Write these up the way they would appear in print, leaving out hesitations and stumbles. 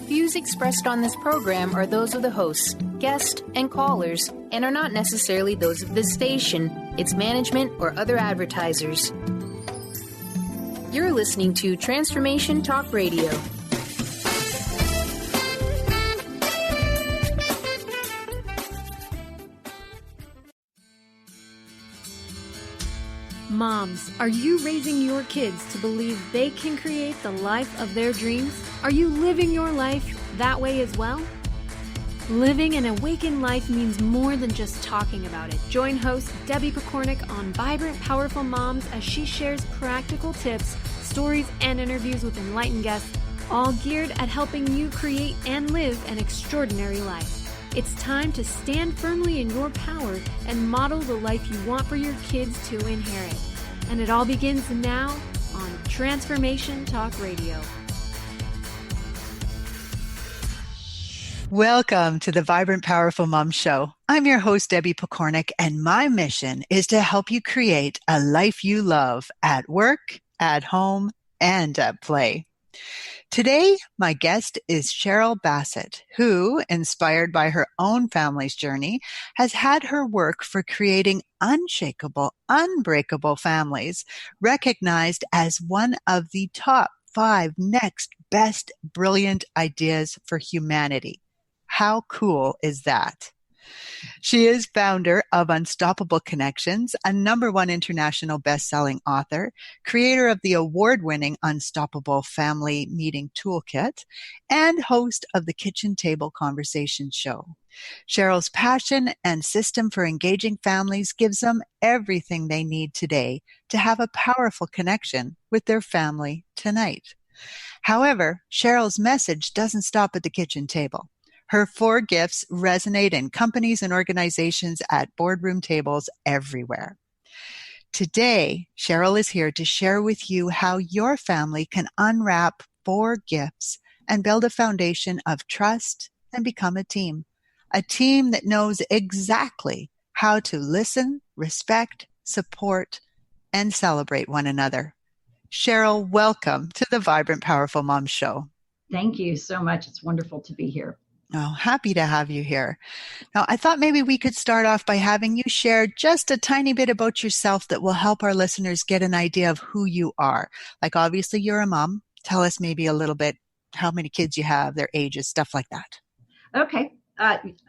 Views expressed on this program are those of the hosts, guests, and callers, and are not necessarily those of this station, its management, or other advertisers. You're listening to Transformation Talk Radio. Moms, are you raising your kids to believe they can create the life of their dreams? Are you living your life that way as well? Living an awakened life means more than just talking about it. Join host Debbie Pokornik on Vibrant, Powerful Moms as she shares practical tips, stories, and interviews with enlightened guests, all geared at helping you create and live an extraordinary life. It's time to stand firmly in your power and model the life you want for your kids to inherit. And it all begins now on Transformation Talk Radio. Welcome to the Vibrant Powerful Mom Show. I'm your host, Debbie Pokornik, and my mission is to help you create a life you love at work, at home, and at play. Today, my guest is Cheryl Bassitt, who, inspired by her own family's journey, has had her work for creating unshakable, unbreakable families recognized as one of the top 5 next best brilliant ideas for humanity. How cool is that? She is founder of Unstoppable Connections, a #1 international best-selling author, creator of the award-winning Unstoppable Family Meeting Toolkit, and host of the Kitchen Table Conversation Show. Cheryl's passion and system for engaging families gives them everything they need today to have a powerful connection with their family tonight. However, Cheryl's message doesn't stop at the kitchen table. Her 4 gifts resonate in companies and organizations at boardroom tables everywhere. Today, Cheryl is here to share with you how your family can unwrap 4 gifts and build a foundation of trust and become a team that knows exactly how to listen, respect, support, and celebrate one another. Cheryl, welcome to the Vibrant Powerful Mom Show. Thank you so much. It's wonderful to be here. Oh, happy to have you here. Now, I thought maybe we could start off by having you share just a tiny bit about yourself that will help our listeners get an idea of who you are. Like, obviously, you're a mom. Tell us maybe a little bit how many kids you have, their ages, stuff like that. Okay.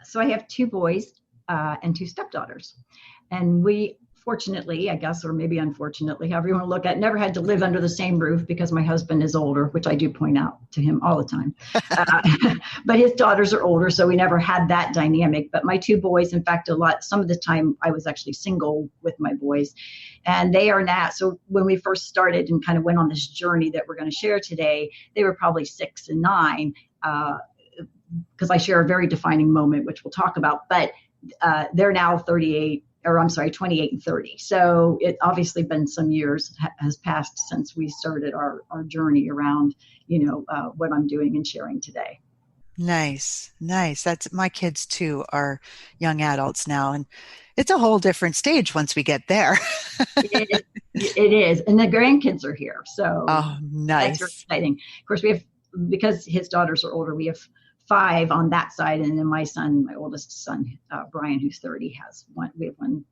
So I have 2 boys and 2 stepdaughters. And we fortunately, I guess, or maybe unfortunately, however you want to look at it, never had to live under the same roof because my husband is older, which I do point out to him all the time. But his daughters are older, so we never had that dynamic. But my 2 boys, in fact, some of the time I was actually single with my boys. And they are now, so when we first started and kind of went on this journey that we're going to share today, they were probably 6 and 9, because I share a very defining moment, which we'll talk about. But they're now 28 and 30. So it obviously been some years has passed since we started our journey around, what I'm doing and sharing today. Nice. That's my kids too are young adults now, and it's a whole different stage once we get there. It is. And the grandkids are here. So nice. That's exciting. Of course, because his daughters are older, we have 5 on that side, and then my oldest son, Brian, who's 30, we have one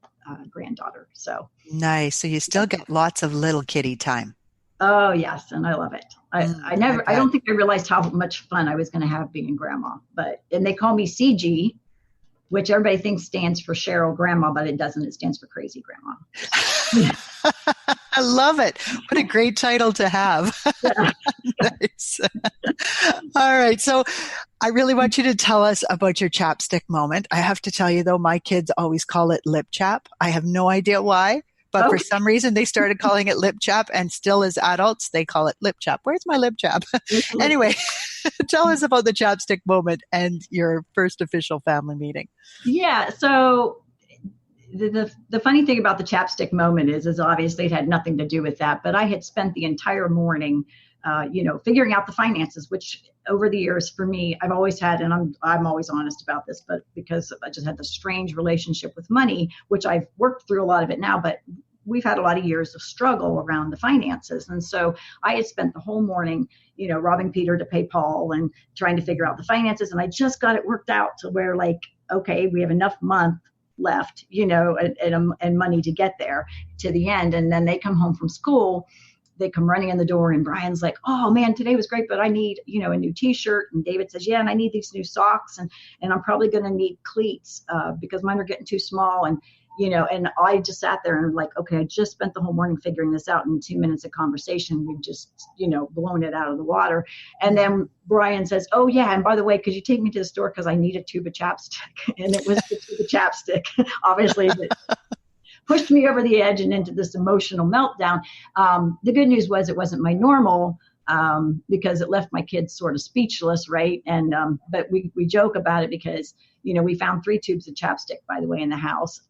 granddaughter. So nice. So you still get lots of little kitty time. Oh yes, and I love it. I don't think I realized how much fun I was going to have being grandma. And they call me CG, which everybody thinks stands for Cheryl Grandma, but it doesn't. It stands for Crazy Grandma. I love it. What a great title to have. Nice. All right. So I really want you to tell us about your chapstick moment. I have to tell you, though, my kids always call it lip chap. I have no idea why, but for some reason they started calling it lip chap, and still as adults, they call it lip chap. Where's my lip chap? Anyway, tell us about the chapstick moment and your first official family meeting. Yeah. So the funny thing about the chapstick moment is obviously it had nothing to do with that, but I had spent the entire morning, figuring out the finances, which over the years for me, I've always had, and I'm always honest about this, but because I just had this strange relationship with money, which I've worked through a lot of it now, but we've had a lot of years of struggle around the finances. And so I had spent the whole morning, robbing Peter to pay Paul and trying to figure out the finances. And I just got it worked out to where like, okay, we have enough month left, and money to get there to the end. And then they come home from school, they come running in the door and Brian's like, oh man, today was great, but I need, a new t-shirt. And David says, yeah, and I need these new socks and I'm probably going to need cleats because mine are getting too small. And, and I just sat there and like, okay, I just spent the whole morning figuring this out. In 2 minutes of conversation, we've just, blown it out of the water. And then Brian says, oh yeah, and by the way, could you take me to the store? Because I need a tube of chapstick. And it was the tube of chapstick, obviously, that pushed me over the edge and into this emotional meltdown. The good news was it wasn't my normal, because it left my kids sort of speechless, right? And but we joke about it because we found 3 tubes of chapstick, by the way, in the house,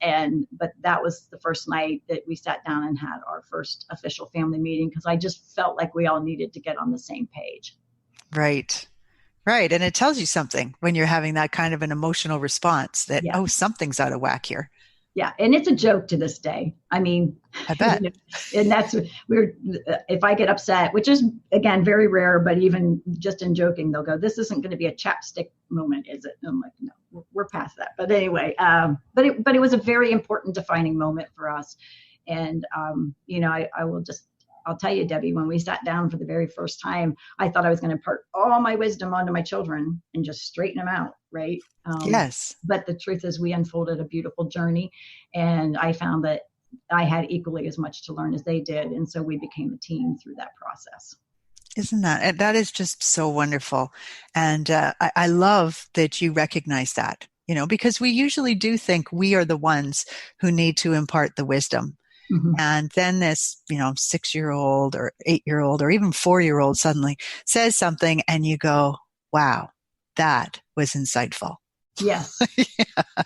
but that was the first night that we sat down and had our first official family meeting, because I just felt like we all needed to get on the same page. Right. And it tells you something when you're having that kind of an emotional response that, Yeah. Oh, something's out of whack here. Yeah. And it's a joke to this day. I mean, I bet. And that's if I get upset, which is again, very rare, but even just in joking, they'll go, this isn't going to be a chapstick moment, is it? And I'm like, no, we're past that. But anyway, but it was a very important defining moment for us. And, I'll tell you, Debbie, when we sat down for the very first time, I thought I was going to impart all my wisdom onto my children and just straighten them out. Right. Yes. But the truth is we unfolded a beautiful journey, and I found that I had equally as much to learn as they did. And so we became a team through that process. Isn't that is just so wonderful. And I love that you recognize that, because we usually do think we are the ones who need to impart the wisdom. Mm-hmm. And then this, 6-year-old or 8-year-old or even 4-year-old suddenly says something and you go, wow, that was insightful. Yes. Yeah.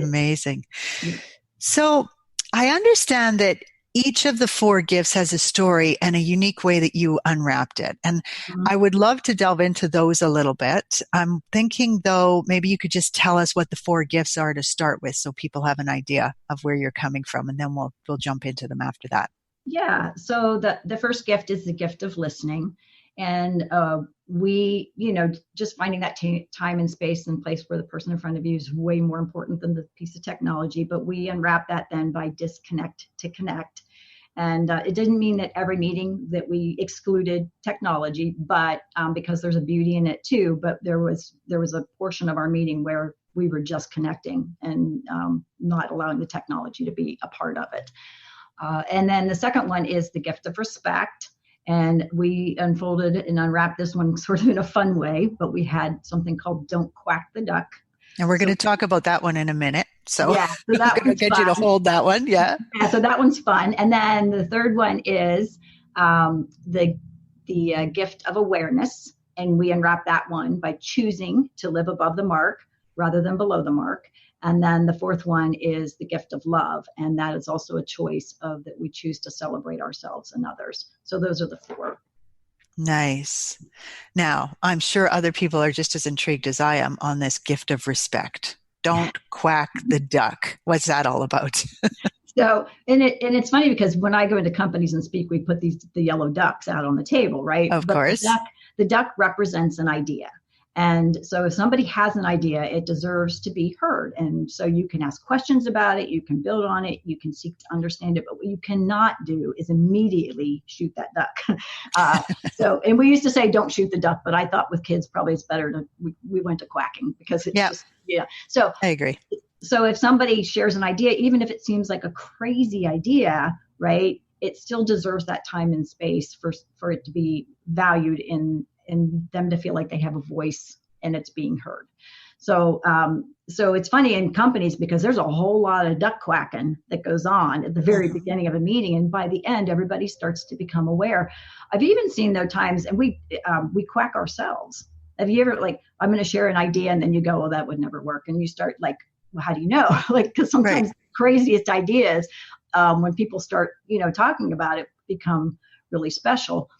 Amazing. Yeah. So I understand that each of the 4 gifts has a story and a unique way that you unwrapped it. And I would love to delve into those a little bit. I'm thinking, though, maybe you could just tell us what the 4 gifts are to start with so people have an idea of where you're coming from, and then we'll jump into them after that. Yeah. So the first gift is the gift of listening. And we, just finding that time and space and place where the person in front of you is way more important than the piece of technology. But we unwrap that then by disconnect to connect. And it didn't mean that every meeting that we excluded technology, but because there's a beauty in it too. But there was a portion of our meeting where we were just connecting and not allowing the technology to be a part of it. And then the second one is the gift of respect. And we unfolded and unwrapped this one sort of in a fun way, but we had something called Don't Quack the Duck. And we're going to talk about that one in a minute. So, yeah, so that I'm going to get you to hold that one. Yeah. So that one's fun. And then the third one is the gift of awareness. And we unwrap that one by choosing to live above the mark rather than below the mark. And then the fourth one is the gift of love. And that is also a choice of that we choose to celebrate ourselves and others. So those are the 4. Nice. Now, I'm sure other people are just as intrigued as I am on this gift of respect. Don't quack the duck. What's that all about? So, and it's funny because when I go into companies and speak, we put the yellow ducks out on the table, right? Of course. The duck represents an idea. And so if somebody has an idea, it deserves to be heard. And so you can ask questions about it, you can build on it, you can seek to understand it, but what you cannot do is immediately shoot that duck. And we used to say, don't shoot the duck, but I thought with kids, probably it's better we went to quacking because it's just. So I agree. So if somebody shares an idea, even if it seems like a crazy idea, right, it still deserves that time and space for it to be valued in them to feel like they have a voice and it's being heard. So it's funny in companies because there's a whole lot of duck quacking that goes on at the very beginning of a meeting. And by the end, everybody starts to become aware. I've even seen though times, and we quack ourselves. Have you ever I'm going to share an idea and then you go, well, that would never work. And you start well, how do you know? Because sometimes the craziest ideas, when people start, talking about it, become really special.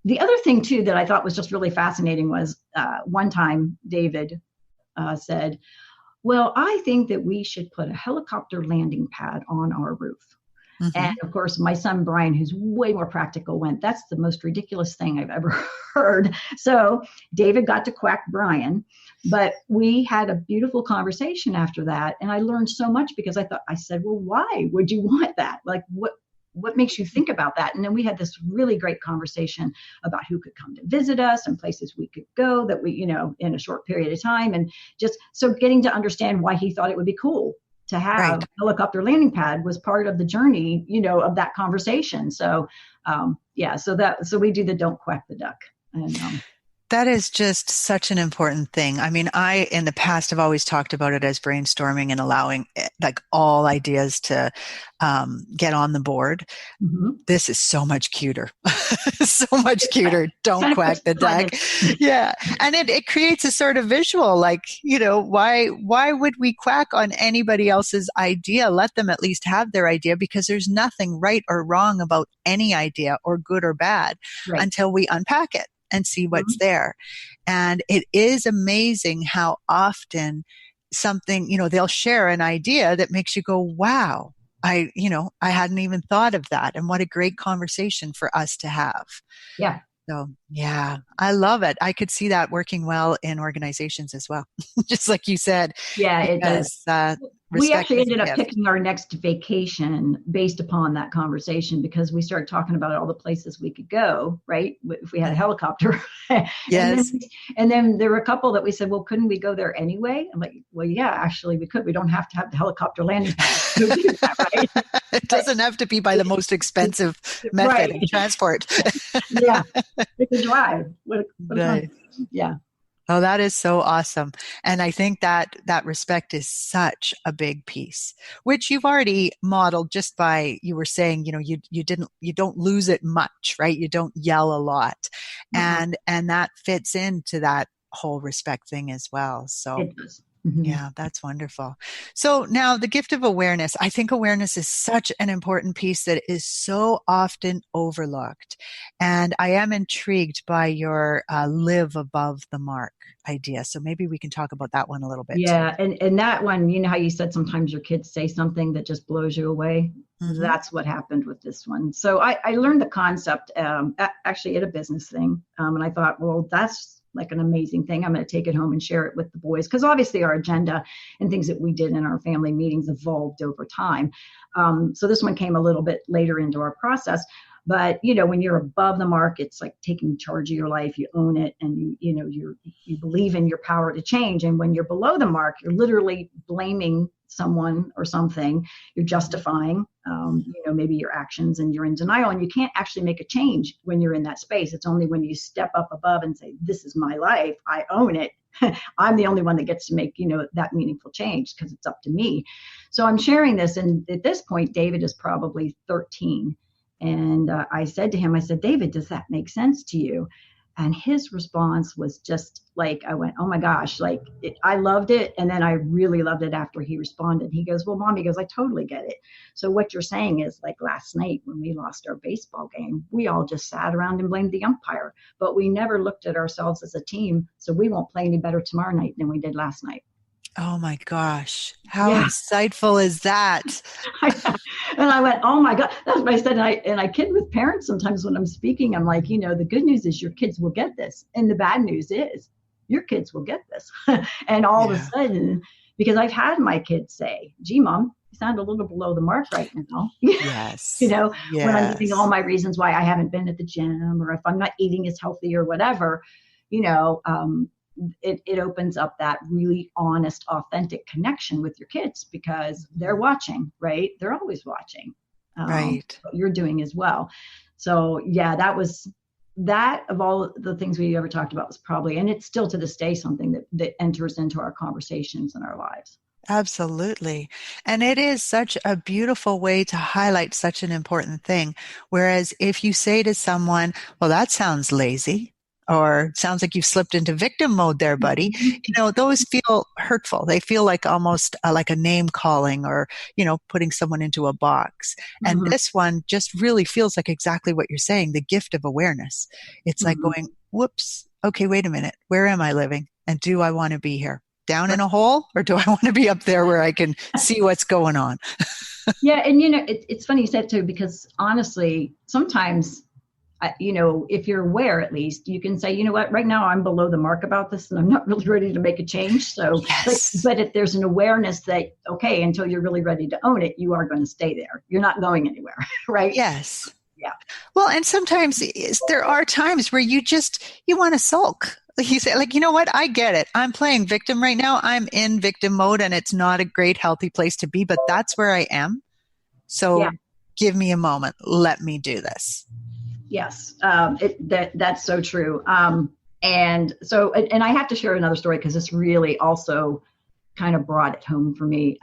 The other thing, too, that I thought was just really fascinating was one time David said, well, I think that we should put a helicopter landing pad on our roof. Mm-hmm. And of course, my son, Brian, who's way more practical, went, that's the most ridiculous thing I've ever heard. So David got to quack Brian, but we had a beautiful conversation after that. And I learned so much because I said, well, why would you want that? Like, what makes you think about that? And then we had this really great conversation about who could come to visit us and places we could go that we, in a short period of time. And just so getting to understand why he thought it would be cool to have a helicopter landing pad was part of the journey, of that conversation. So, so we do the don't quack the duck. And, that is just such an important thing. I mean, I, in the past, have always talked about it as brainstorming and allowing like all ideas to get on the board. Mm-hmm. This is so much cuter. So much cuter. Don't quack the duck. Yeah. And it creates a sort of visual, like, why would we quack on anybody else's idea? Let them at least have their idea, because there's nothing right or wrong about any idea, or good or bad, until we unpack it and see what's there. And it is amazing how often something, they'll share an idea that makes you go, wow, I hadn't even thought of that. And what a great conversation for us to have. Yeah. So, yeah, I love it. I could see that working well in organizations as well. Just like you said. Yeah, it does. We actually ended up picking our next vacation based upon that conversation, because we started talking about all the places we could go, right? If we had a helicopter. Yes. And then there were a couple that we said, well, couldn't we go there anyway? I'm like, well, yeah, actually we could. We don't have to have the helicopter landing pad to do that, right? It doesn't have to be by the most expensive method of transport. Yeah. It's a drive. Yeah. Oh, that is so awesome. And I think that respect is such a big piece, which you've already modeled just by, you were saying, you don't lose it much, right? You don't yell a lot. Mm-hmm. And that fits into that whole respect thing as well. So it does. Mm-hmm. Yeah, that's wonderful. So now the gift of awareness. I think awareness is such an important piece that is so often overlooked. And I am intrigued by your live above the mark idea. So maybe we can talk about that one a little bit. Yeah. And that one, how you said sometimes your kids say something that just blows you away. Mm-hmm. That's what happened with this one. So I learned the concept actually at a business thing. And I thought, well, that's like an amazing thing. I'm going to take it home and share it with the boys, because obviously our agenda and things that we did in our family meetings evolved over time. So this one came a little bit later into our process. But, when you're above the mark, it's like taking charge of your life. You own it, and you believe in your power to change. And when you're below the mark, you're literally blaming someone or something. You're justifying, maybe your actions, and you're in denial. And you can't actually make a change when you're in that space. It's only when you step up above and say, this is my life, I own it. I'm the only one that gets to make, that meaningful change, because it's up to me. So I'm sharing this. And at this point, David is probably 13. And I said to him, David, does that make sense to you? And his response was just like, I went, oh my gosh, I loved it. And then I really loved it after he responded. He goes, well, Mom, he goes, I totally get it. So what you're saying is, like last night when we lost our baseball game, we all just sat around and blamed the umpire, but we never looked at ourselves as a team. So we won't play any better tomorrow night than we did last night. Oh my gosh. How insightful is that? And I went, oh my God. That's what I said. And I kid with parents sometimes when I'm speaking. I'm like, the good news is your kids will get this. And the bad news is your kids will get this. And all of a sudden, because I've had my kids say, gee, Mom, you sound a little below the mark right now. Yes. When I'm giving all my reasons why I haven't been at the gym, or if I'm not eating as healthy or whatever, it opens up that really honest, authentic connection with your kids, because they're watching, right? They're always watching, right? What you're doing as well. So that of all the things we ever talked about was probably, and it's still to this day, something that enters into our conversations in our lives. Absolutely. And it is such a beautiful way to highlight such an important thing. Whereas if you say to someone, well, that sounds lazy, or sounds like you've slipped into victim mode there, buddy. Those feel hurtful. They feel like almost like a name calling, or, putting someone into a box. And this one just really feels like exactly what you're saying, the gift of awareness. It's like going, whoops, okay, wait a minute. Where am I living? And do I want to be here? Down in a hole, or do I want to be up there where I can see what's going on? Yeah. And, it's funny you said too, because honestly, sometimes, if you're aware, at least you can say, you know what, right now I'm below the mark about this and I'm not really ready to make a change. So, Yes. but if there's an awareness that, okay, until you're really ready to own it, you are going to stay there. You're not going anywhere. Right. Yes. Yeah. Well, and sometimes there are times where you want to sulk. Like you say, like, you know what? I get it. I'm playing victim right now. I'm in victim mode and it's not a great, healthy place to be, but that's where I am. Yeah. So give me a moment. Let me do this. Yes. That's so true. And so, and I have to share another story because this really also kind of brought it home for me.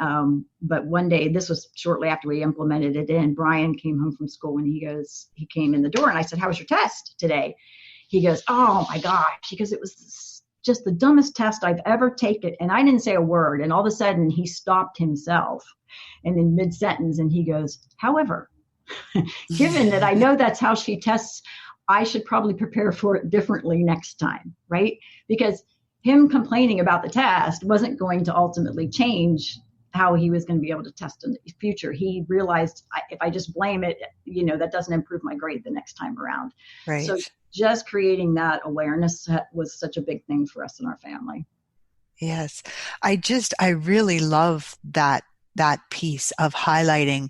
But one day, this was shortly after we implemented it in, Brian came home from school and he came in the door and I said, "How was your test today?" He goes, "Oh my gosh." He goes, "It was just the dumbest test I've ever taken." And I didn't say a word. And all of a sudden he stopped himself and in mid sentence and he goes, "However, given that I know that's how she tests, I should probably prepare for it differently next time," right? Because him complaining about the test wasn't going to ultimately change how he was going to be able to test in the future. He realized if I just blame it, that doesn't improve my grade the next time around. So Right. just creating that awareness was such a big thing for us in our family. Yes. I really love that piece of highlighting,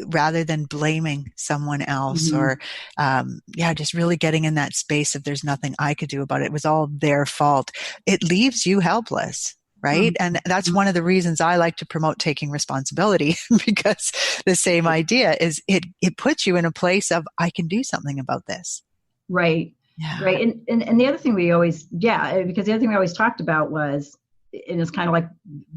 rather than blaming someone else Mm-hmm. or, just really getting in that space of there's nothing I could do about it. It was all their fault. It leaves you helpless. Right. And that's Mm-hmm. one of the reasons I like to promote taking responsibility because the same idea is it puts you in a place of, I can do something about this. Right. Yeah. Right. And the other thing because the other thing we always talked about was, and it's kind of like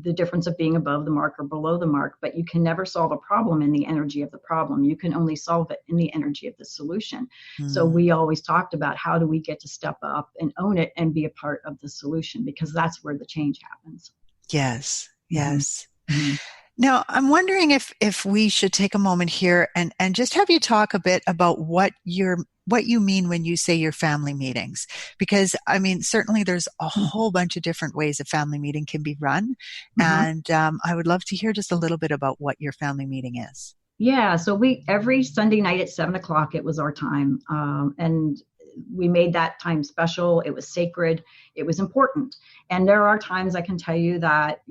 the difference of being above the mark or below the mark, but you can never solve a problem in the energy of the problem. You can only solve it in the energy of the solution. So Mm. we always talked about how do we get to step up and own it and be a part of the solution, because that's where the change happens. Yes. Mm-hmm. Yes. Mm-hmm. Now, I'm wondering if we should take a moment here and just have you talk a bit about what you mean when you say your family meetings. Because, I mean, certainly there's a whole bunch of different ways a family meeting can be run. Mm-hmm. And I would love to hear just a little bit about what your family meeting is. Yeah, so we every Sunday night at 7 o'clock it was our time, and we made that time special. It was sacred. It was important. And there are times I can tell you that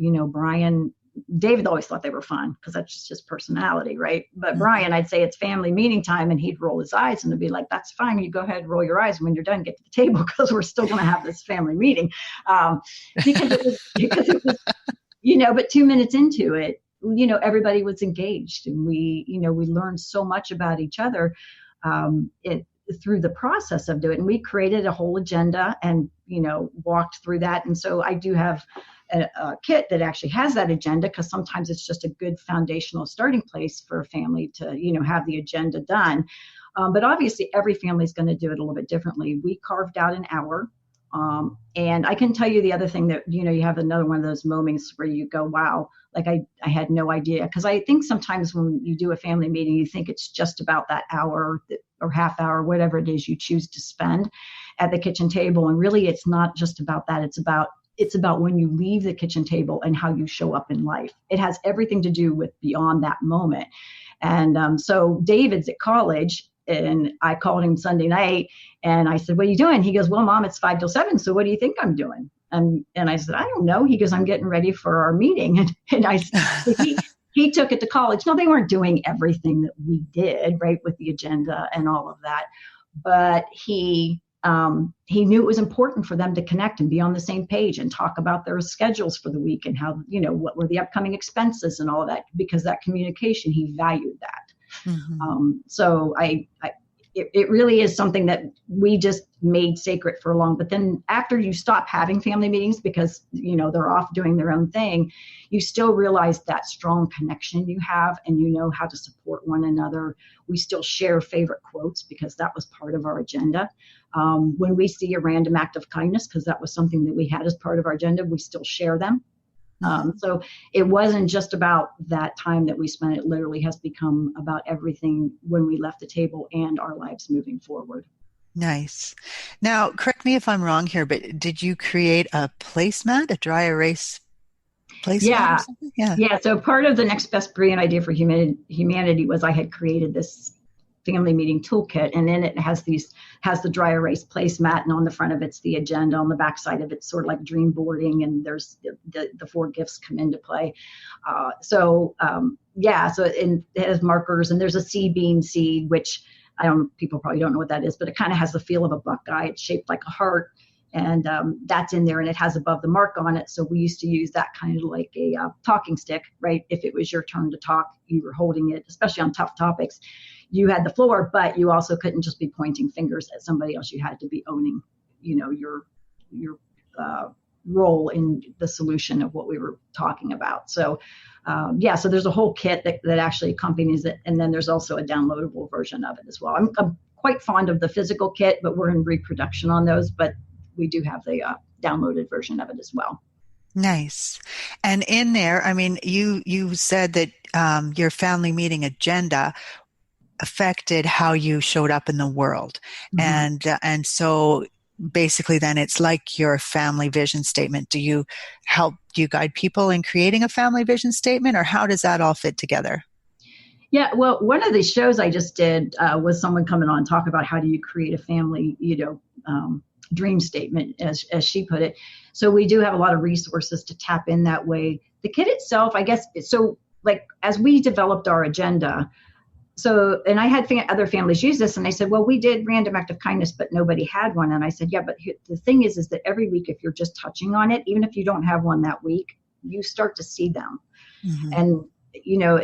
David always thought they were fun because that's just his personality, right? But Mhm. Brian, I'd say it's family meeting time, and he'd roll his eyes and it'd be like, "That's fine. You go ahead, roll your eyes. When you're done, get to the table because we're still going to have this family meeting." Um, because it was but 2 minutes into it, everybody was engaged and we learned so much about each other it through the process of doing it. And we created a whole agenda and, walked through that. And so I do have a kit that actually has that agenda because sometimes it's just a good foundational starting place for a family to, have the agenda done. But obviously every family is going to do it a little bit differently. We carved out an hour. And I can tell you the other thing that, you have another one of those moments where you go, wow, like I had no idea. Because I think sometimes when you do a family meeting, you think it's just about that hour or half hour, whatever it is you choose to spend at the kitchen table. And really, it's not just about that. It's about when you leave the kitchen table and how you show up in life. It has everything to do with beyond that moment. And so David's at college, and I called him Sunday night and I said, "What are you doing?" He goes, "Well, Mom, it's 5 till 7. So what do you think I'm doing?" And I said, "I don't know." He goes, "I'm getting ready for our meeting." So he took it to college. No, they weren't doing everything that we did, right, with the agenda and all of that. But he knew it was important for them to connect and be on the same page and talk about their schedules for the week and how, what were the upcoming expenses and all of that, because that communication, he valued that. Mhm. So it really is something that we just made sacred for long. But then after you stop having family meetings because, they're off doing their own thing, you still realize that strong connection you have and you know how to support one another. We still share favorite quotes because that was part of our agenda. When we see a random act of kindness, because that was something that we had as part of our agenda, we still share them. Mhm. So it wasn't just about that time that we spent. It literally has become about everything when we left the table and our lives moving forward. Nice. Now, correct me if I'm wrong here, but did you create a placemat, a dry erase? placemat or Yeah. something? Yeah. Yeah. So part of the next best brilliant idea for humanity was I had created this family meeting toolkit, and in it has the dry erase placemat, and on the front of it's the agenda, on the back side of it's sort of like dream boarding, and there's the four gifts come into play. So it has markers, and there's a sea bean seed, which people probably don't know what that is, but it kind of has the feel of a buckeye. It's shaped like a heart, and that's in there, and it has above the mark on it. So we used to use that kind of like a talking stick, right? If it was your turn to talk, you were holding it, especially on tough topics. You had the floor, but you also couldn't just be pointing fingers at somebody else. You had to be owning, your role in the solution of what we were talking about. So, so there's a whole kit that actually accompanies it, and then there's also a downloadable version of it as well. I'm quite fond of the physical kit, but we're in reproduction on those. But we do have the downloaded version of it as well. Nice. And in there, I mean, you said that your family meeting agenda affected how you showed up in the world. Mm-hmm. And so basically then it's like your family vision statement. Do you guide people in creating a family vision statement, or how does that all fit together? Yeah, well, one of the shows I just did was someone coming on and talk about how do you create a family, dream statement, as she put it. So we do have a lot of resources to tap in that way. The kit itself, I guess, so like as we developed our agenda, and I had other families use this, and I said, well, we did random act of kindness, but nobody had one. And I said, yeah, but the thing is that every week, if you're just touching on it, even if you don't have one that week, you start to see them. Mm-hmm. And,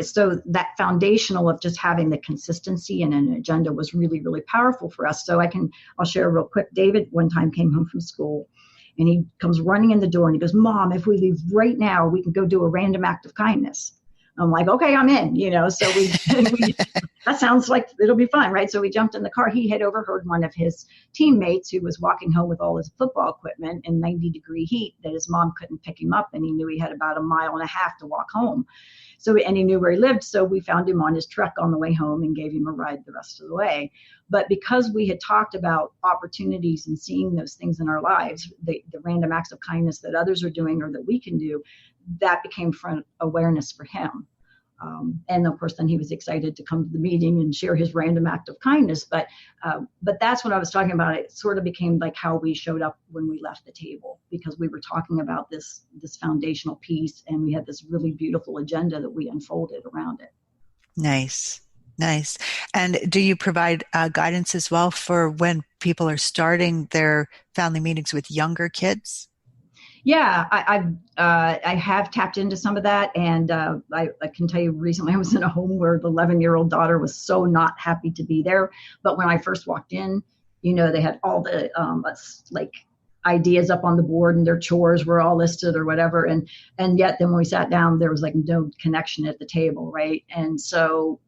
so that foundational of just having the consistency in an agenda was really, really powerful for us. So I'll share real quick. David one time came home from school, and he comes running in the door and he goes, Mom, if we leave right now, we can go do a random act of kindness. I'm like, okay, I'm in, so we that sounds like it'll be fun, right? So we jumped in the car. He had overheard one of his teammates who was walking home with all his football equipment in 90-degree heat that his mom couldn't pick him up, and he knew he had about 1.5 miles to walk home. And he knew where he lived, so we found him on his truck on the way home and gave him a ride the rest of the way. But because we had talked about opportunities and seeing those things in our lives, the random acts of kindness that others are doing or that we can do, that became front awareness for him. And of course, then he was excited to come to the meeting and share his random act of kindness. But that's what I was talking about. It sort of became like how we showed up when we left the table, because we were talking about this foundational piece, and we had this really beautiful agenda that we unfolded around it. Nice. And do you provide guidance as well for when people are starting their family meetings with younger kids? Yeah, I have tapped into some of that, and I can tell you recently I was in a home where the 11-year-old daughter was so not happy to be there. But when I first walked in, they had all the ideas up on the board, and their chores were all listed or whatever, and yet then when we sat down, there was like no connection at the table, right? And so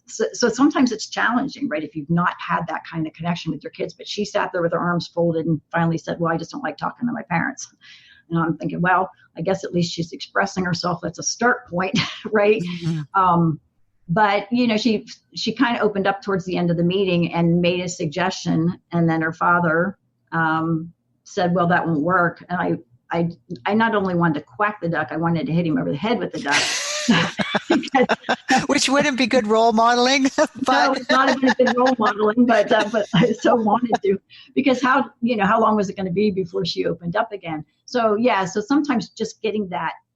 so sometimes it's challenging, right, if you've not had that kind of connection with your kids. But she sat there with her arms folded and finally said, well, I just don't like talking to my parents. And I'm thinking, well, I guess at least she's expressing herself. That's a start point, right? Mm-hmm. But she kind of opened up towards the end of the meeting and made a suggestion, and then her father said, well, that won't work. And I not only wanted to quack the duck, I wanted to hit him over the head with the duck. Which wouldn't be good role modeling. But... No, it's not a good role modeling, but I so wanted to, because how long was it going to be before she opened up again? So sometimes just getting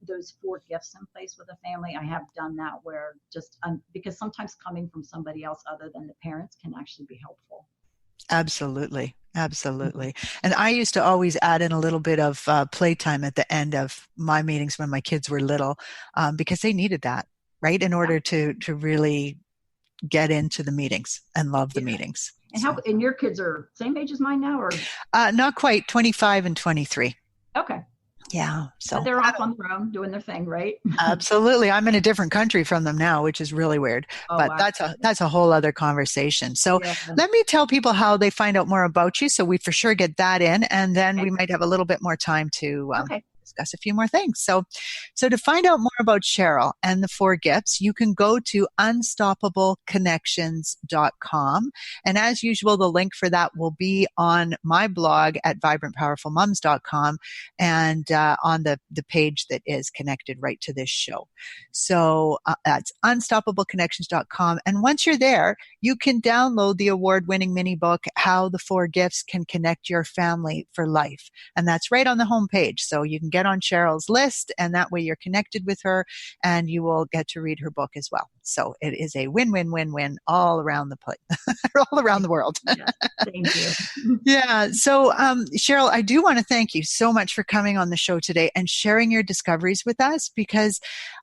those 4 gifts in place with a family, I have done that, where just because sometimes coming from somebody else other than the parents can actually be helpful. Absolutely. And I used to always add in a little bit of playtime at the end of my meetings when my kids were little, because they needed that, right? In order to really get into the meetings and love the meetings. And and your kids are same age as mine now, or? Not quite, 25 and 23. Okay. Yeah. So but they're off on their own doing their thing, right? Absolutely. I'm in a different country from them now, which is really weird, but wow. That's a whole other conversation. So Let me tell people how they find out more about you. So we for sure get that in, and then we might have a little bit more time to discuss a few more things. So to find out more about Cheryl and the 4 gifts, you can go to unstoppableconnections.com. And as usual, the link for that will be on my blog at vibrantpowerfulmoms.com and on the page that is connected right to this show. So that's unstoppableconnections.com. And once you're there, you can download the award-winning mini book, How the 4 Gifts Can Connect Your Family for Life. And that's right on the homepage. So you can get on Cheryl's list, and that way you're connected with her and you will get to read her book as well. So it is a win-win-win-win all around the place, all around the world. Yes, thank you. Yeah. So, Cheryl, I do want to thank you so much for coming on the show today and sharing your discoveries with us, because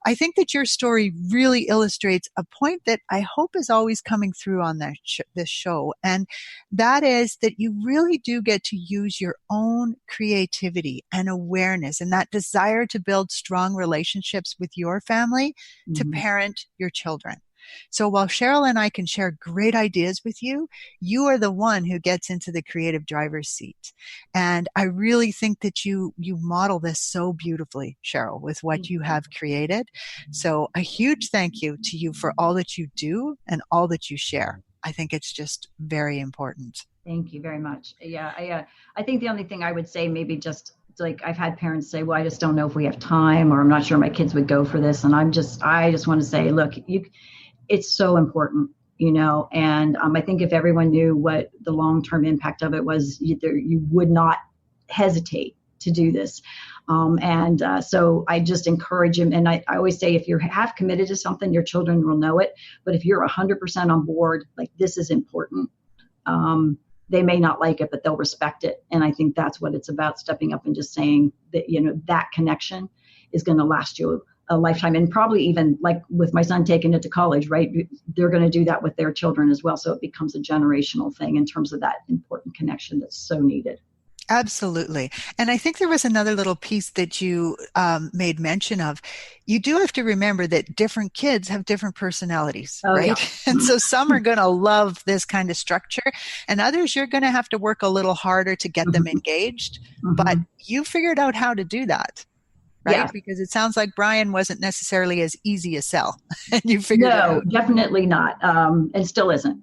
I think that your story really illustrates a point that I hope is always coming through on this show. And that is that you really do get to use your own creativity and awareness and that desire to build strong relationships with your family to parent your children. So while Cheryl and I can share great ideas with you, you are the one who gets into the creative driver's seat. And I really think that you model this so beautifully, Cheryl, with what you have created. So a huge thank you to you for all that you do and all that you share. I think it's just very important. Thank you very much. Yeah, I think the only thing I would say, maybe just like I've had parents say, well, I just don't know if we have time, or I'm not sure my kids would go for this. And I just want to say, look, it's so important, and I think if everyone knew what the long-term impact of it was, you would not hesitate to do this. So I just encourage him. And I always say, if you have committed to something, your children will know it. But if you're 100% on board, like this is important, they may not like it, but they'll respect it. And I think that's what it's about, stepping up and just saying that, that connection is going to last you a lifetime. And probably even like with my son taking it to college, right? They're going to do that with their children as well. So it becomes a generational thing in terms of that important connection that's so needed. Absolutely. And I think there was another little piece that you made mention of. You do have to remember that different kids have different personalities, right? Yeah. And so some are going to love this kind of structure, and others you're going to have to work a little harder to get them engaged. But you figured out how to do that. Right? Yeah. Because it sounds like Brian wasn't necessarily as easy a sell. And you figured it out. No, definitely not. And still isn't.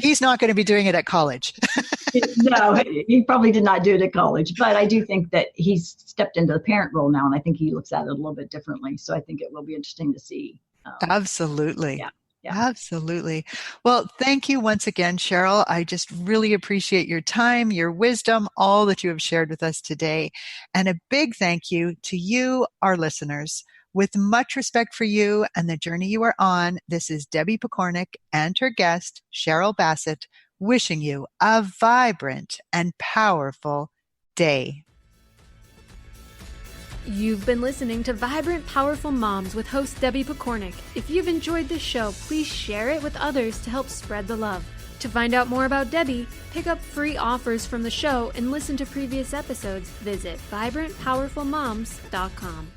He's not going to be doing it at college. No, he probably did not do it at college. But I do think that he's stepped into the parent role now, and I think he looks at it a little bit differently. So I think it will be interesting to see. Absolutely. Yeah. Absolutely. Well, thank you once again, Cheryl. I just really appreciate your time, your wisdom, all that you have shared with us today. And a big thank you to you, our listeners. With much respect for you and the journey you are on, this is Debbie Pokornik and her guest, Cheryl Bassitt, wishing you a vibrant and powerful day. You've been listening to Vibrant, Powerful Moms with host Debbie Pokornik. If you've enjoyed this show, please share it with others to help spread the love. To find out more about Debbie, pick up free offers from the show, and listen to previous episodes, visit vibrantpowerfulmoms.com.